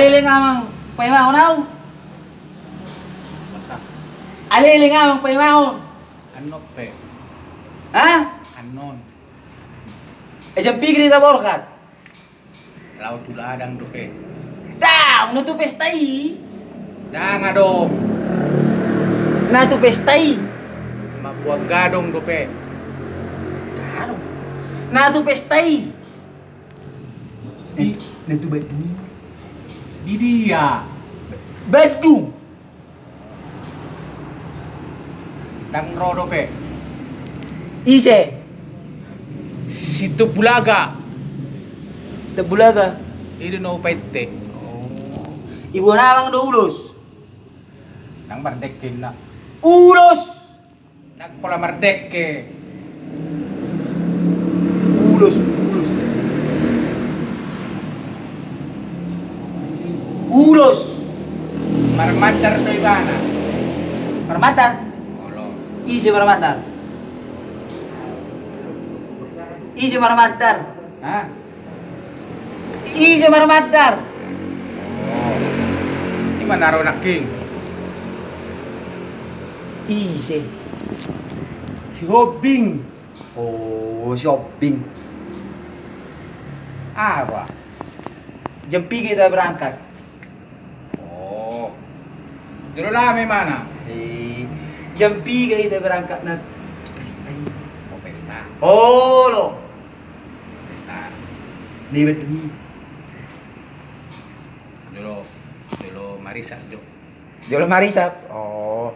Aliling amang paimaw now. Basta. Aliling amang paimaw. Ano pe? Ha? Anon. Ejam pigri ta borkat. Laut tuladang do pe. Daw, no tu pestai. Dang adong. Na tu pestai. Mabuag gadong do pe. Daw. Na tu pestai. Na tu badu. Di dia. Badu. Dang rodo pe. Ise. Situ Bulaga. Tebulaga. Ini no pete. Ibu nawang do ulos. Nang mardekin na. Ulos. Nagpola mardeke. Ulos. Ulos. Ulos. Marmadar do ibana. Marmadar. Olo. Ise marmadar. Ise marmadar. Hah? Ise marmadar. Oh. Di mana ro naking? Ise. Si Hobing. Oh, shopping. Arwa. Jam 3 kita berangkat. Oh. Jero lame mana? Jam 3 kita berangkat na pesta. Oh pesta. Oh, lo. Pesta. Liwat dulu. Jolo Marisa jo. Jual Marisa. Oh.